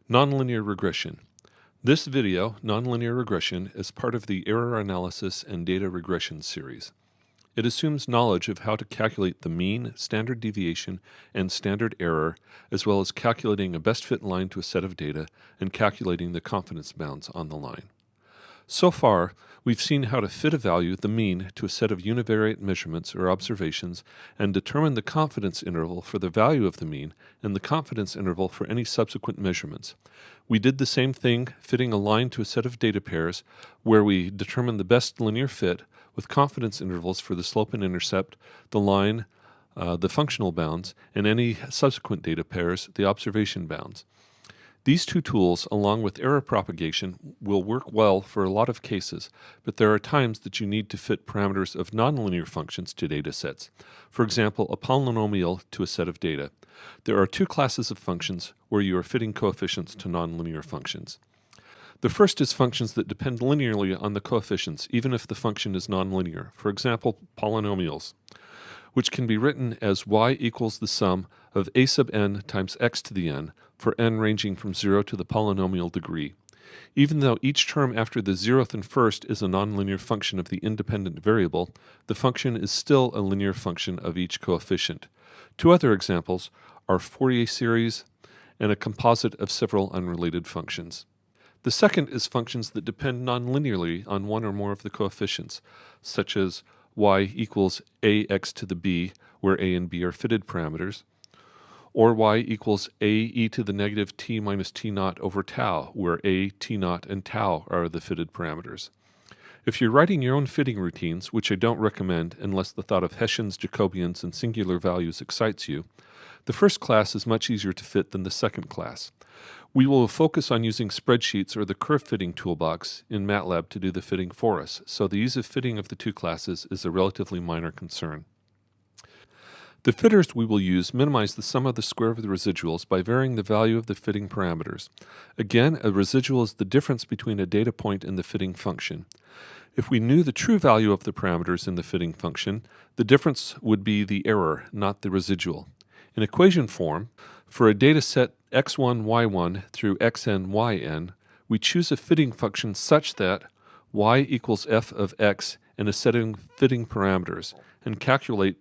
Nonlinear regression. This video, Nonlinear Regression, is part of the Error Analysis and Data Regression series. It assumes knowledge of how to calculate the mean, standard deviation, and standard error, as well as calculating a best fit line to a set of data and calculating the confidence bounds on the line. So far, we've seen how to fit a value, the mean, to a set of univariate measurements or observations and determine the confidence interval for the value of the mean and the confidence interval for any subsequent measurements. We did the same thing fitting a line to a set of data pairs where we determined the best linear fit with confidence intervals for the slope and intercept, the line, the functional bounds, and any subsequent data pairs, the observation bounds. These two tools, along with error propagation, will work well for a lot of cases, but there are times that you need to fit parameters of nonlinear functions to data sets. For example, a polynomial to a set of data. There are two classes of functions where you are fitting coefficients to nonlinear functions. The first is functions that depend linearly on the coefficients, even if the function is nonlinear. For example, polynomials, which can be written as y equals the sum of a sub n times x to the n, for n ranging from 0 to the polynomial degree. Even though each term after the zeroth and first is a nonlinear function of the independent variable, the function is still a linear function of each coefficient. Two other examples are Fourier series and a composite of several unrelated functions. The second is functions that depend nonlinearly on one or more of the coefficients, such as y equals ax to the b, where a and b are fitted parameters, or y equals a e to the negative t minus t naught over tau, where a, t naught, and tau are the fitted parameters. If you're writing your own fitting routines, which I don't recommend unless the thought of Hessians, Jacobians, and singular values excites you, the first class is much easier to fit than the second class. We will focus on using spreadsheets or the curve fitting toolbox in MATLAB to do the fitting for us, so the ease of fitting of the two classes is a relatively minor concern. The fitters we will use minimize the sum of the square of the residuals by varying the value of the fitting parameters. Again, a residual is the difference between a data point and the fitting function. If we knew the true value of the parameters in the fitting function, the difference would be the error, not the residual. In equation form, for a data set x1, y1 through xn, yn, we choose a fitting function such that y equals f of x and a set of fitting parameters, and calculate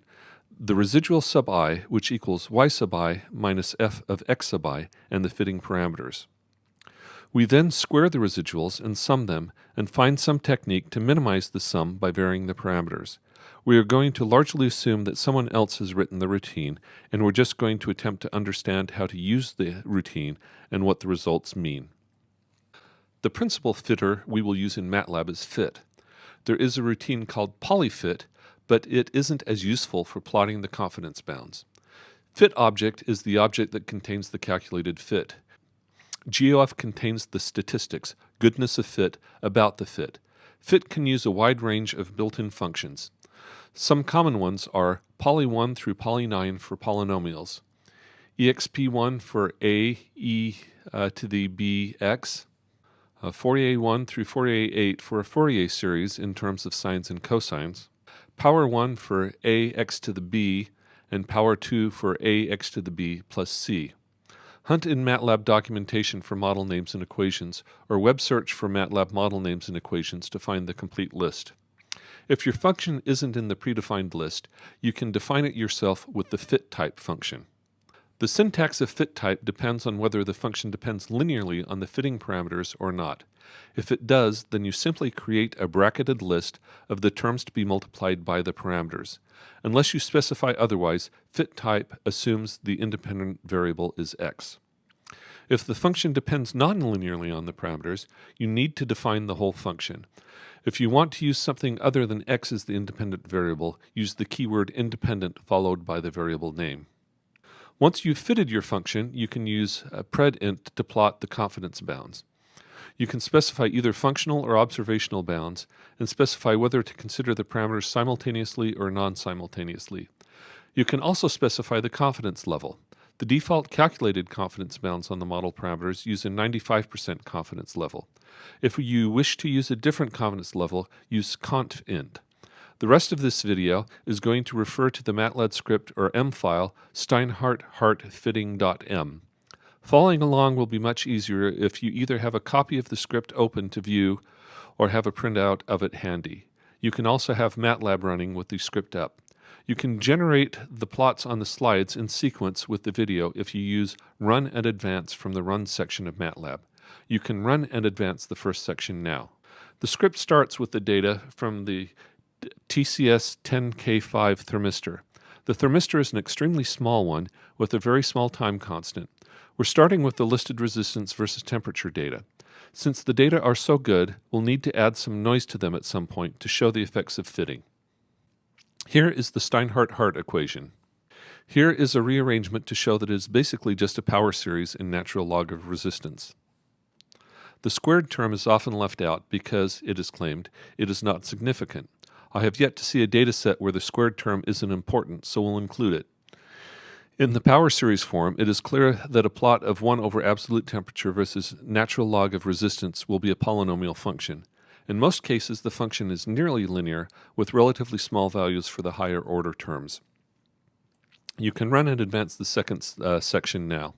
the residual sub I, which equals y sub I minus f of x sub I, and the fitting parameters. We then square the residuals and sum them, and find some technique to minimize the sum by varying the parameters. We are going to largely assume that someone else has written the routine, and we're just going to attempt to understand how to use the routine and what the results mean. The principal fitter we will use in MATLAB is fit. There is a routine called polyfit, but it isn't as useful for plotting the confidence bounds. Fit object is the object that contains the calculated fit. GOF contains the statistics, goodness of fit, about the fit. Fit can use a wide range of built-in functions. Some common ones are poly1 through poly9 for polynomials, exp1 for a e to the bx, Fourier1 through Fourier8 for a Fourier series in terms of sines and cosines, power 1 for ax to the b, and power 2 for ax to the b plus c. Hunt in MATLAB documentation for model names and equations, or web search for MATLAB model names and equations to find the complete list. If your function isn't in the predefined list, you can define it yourself with the fit type function. The syntax of fit type depends on whether the function depends linearly on the fitting parameters or not. If it does, then you simply create a bracketed list of the terms to be multiplied by the parameters. Unless you specify otherwise, fit type assumes the independent variable is x. If the function depends non-linearly on the parameters, you need to define the whole function. If you want to use something other than x as the independent variable, use the keyword independent followed by the variable name. Once you've fitted your function, you can use predint to plot the confidence bounds. You can specify either functional or observational bounds and specify whether to consider the parameters simultaneously or non-simultaneously. You can also specify the confidence level. The default calculated confidence bounds on the model parameters use a 95% confidence level. If you wish to use a different confidence level, use confint. The rest of this video is going to refer to the MATLAB script or M file steinhart-hart-fitting.m. Following along will be much easier if you either have a copy of the script open to view or have a printout of it handy. You can also have MATLAB running with the script up. You can generate the plots on the slides in sequence with the video if you use Run and Advance from the Run section of MATLAB. You can run and advance the first section now. The script starts with the data from the TCS 10K5 thermistor. The thermistor is an extremely small one with a very small time constant. We're starting with the listed resistance versus temperature data. Since the data are so good, we'll need to add some noise to them at some point to show the effects of fitting. Here is the Steinhart-Hart equation. Here is a rearrangement to show that it is basically just a power series in natural log of resistance. The squared term is often left out because, it is claimed, it is not significant. I have yet to see a data set where the squared term isn't important, so we'll include it. In the power series form, it is clear that a plot of 1 over absolute temperature versus natural log of resistance will be a polynomial function. In most cases, the function is nearly linear, with relatively small values for the higher order terms. You can run and advance the second section now.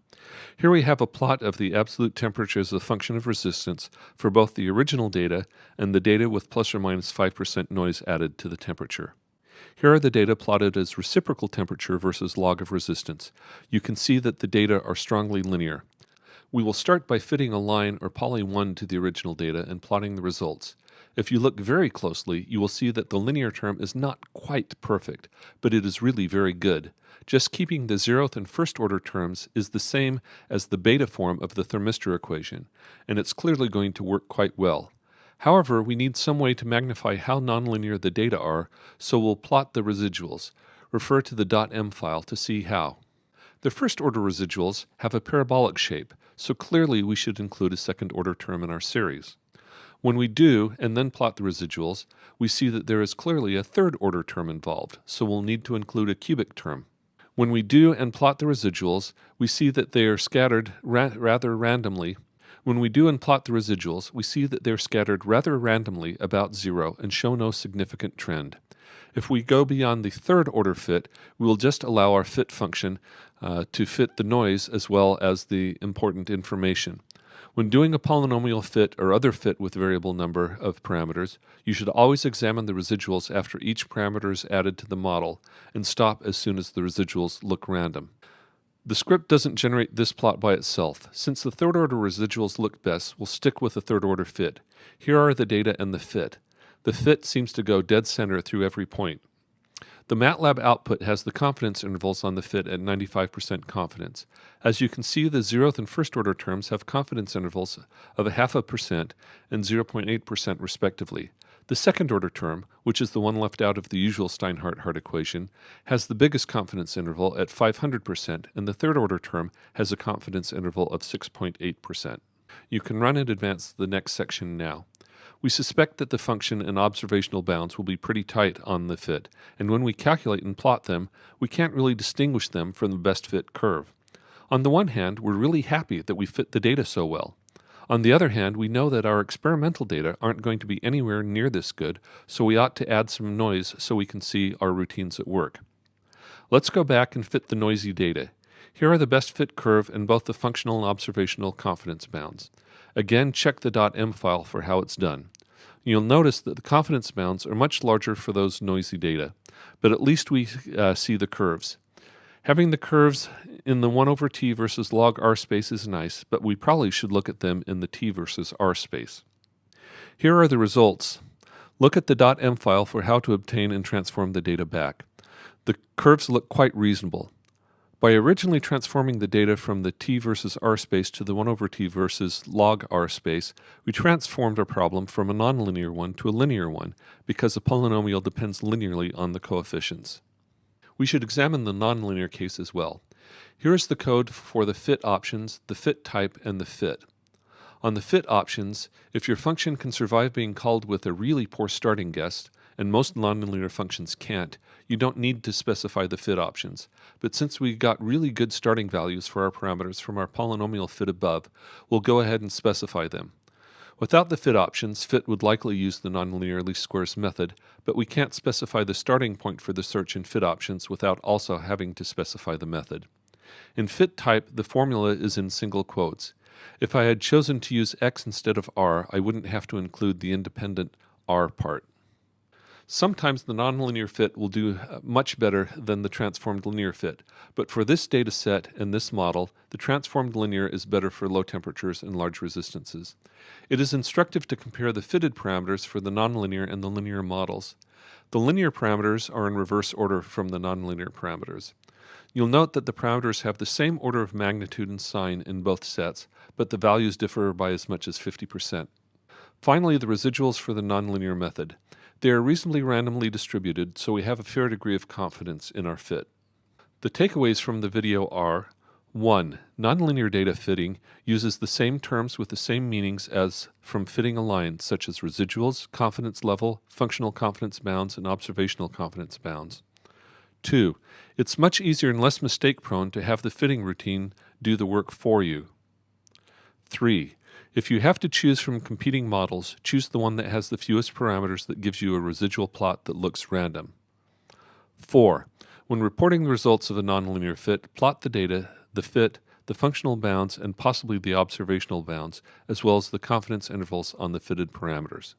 Here we have a plot of the absolute temperature as a function of resistance for both the original data and the data with plus or minus 5% noise added to the temperature. Here are the data plotted as reciprocal temperature versus log of resistance. You can see that the data are strongly linear. We will start by fitting a line or poly 1 to the original data and plotting the results. If you look very closely, you will see that the linear term is not quite perfect, but it is really very good. Just keeping the 0th and first order terms is the same as the beta form of the thermistor equation, and it's clearly going to work quite well. However, we need some way to magnify how nonlinear the data are, so we'll plot the residuals. Refer to the .m file to see how. The first order residuals have a parabolic shape, so clearly we should include a second order term in our series. When we do, and then plot the residuals, we see that there is clearly a third order term involved, so we'll need to include a cubic term. When we do and plot the residuals, we see that they are scattered rather randomly. When we do and plot the residuals, we see that they're scattered rather randomly about 0 and show no significant trend. If we go beyond the third order fit, we will just allow our fit function to fit the noise as well as the important information. When doing a polynomial fit or other fit with variable number of parameters, you should always examine the residuals after each parameter is added to the model and stop as soon as the residuals look random. The script doesn't generate this plot by itself. Since the third order residuals look best, we'll stick with the third order fit. Here are the data and the fit. The fit seems to go dead center through every point. The MATLAB output has the confidence intervals on the fit at 95% confidence. As you can see, the 0th and first order terms have confidence intervals of 0.5% and 0.8% respectively. The second order term, which is the one left out of the usual Steinhart-Hart equation, has the biggest confidence interval at 500%, and the third order term has a confidence interval of 6.8%. You can run and advance the next section now. We suspect that the function and observational bounds will be pretty tight on the fit, and when we calculate and plot them, we can't really distinguish them from the best fit curve. On the one hand, we're really happy that we fit the data so well. On the other hand, we know that our experimental data aren't going to be anywhere near this good, so we ought to add some noise so we can see our routines at work. Let's go back and fit the noisy data. Here are the best fit curve and both the functional and observational confidence bounds. Again, check the .m file for how it's done. You'll notice that the confidence bounds are much larger for those noisy data, but at least we see the curves. Having the curves in the 1 over t versus log r space is nice, but we probably should look at them in the t versus r space. Here are the results. Look at the .m file for how to obtain and transform the data back. The curves look quite reasonable. By originally transforming the data from the t versus r space to the 1 over t versus log r space, we transformed our problem from a nonlinear one to a linear one because a polynomial depends linearly on the coefficients. We should examine the nonlinear case as well. Here is the code for the fit options, the fit type, and the fit. On the fit options, if your function can survive being called with a really poor starting guess, and most nonlinear functions can't, you don't need to specify the fit options. But since we got really good starting values for our parameters from our polynomial fit above, we'll go ahead and specify them. Without the fit options, fit would likely use the nonlinear least squares method, but we can't specify the starting point for the search in fit options without also having to specify the method. In fit type, the formula is in single quotes. If I had chosen to use X instead of R, I wouldn't have to include the independent R part. Sometimes the nonlinear fit will do much better than the transformed linear fit, but for this data set and this model, the transformed linear is better for low temperatures and large resistances. It is instructive to compare the fitted parameters for the nonlinear and the linear models. The linear parameters are in reverse order from the nonlinear parameters. You'll note that the parameters have the same order of magnitude and sign in both sets, but the values differ by as much as 50%. Finally, the residuals for the nonlinear method. They are reasonably randomly distributed, so we have a fair degree of confidence in our fit. The takeaways from the video are: 1. Nonlinear data fitting uses the same terms with the same meanings as from fitting a line, such as residuals, confidence level, functional confidence bounds, and observational confidence bounds. 2. It's much easier and less mistake-prone to have the fitting routine do the work for you. 3. If you have to choose from competing models, choose the one that has the fewest parameters that gives you a residual plot that looks random. 4. When reporting the results of a nonlinear fit, plot the data, the fit, the functional bounds, and possibly the observational bounds, as well as the confidence intervals on the fitted parameters.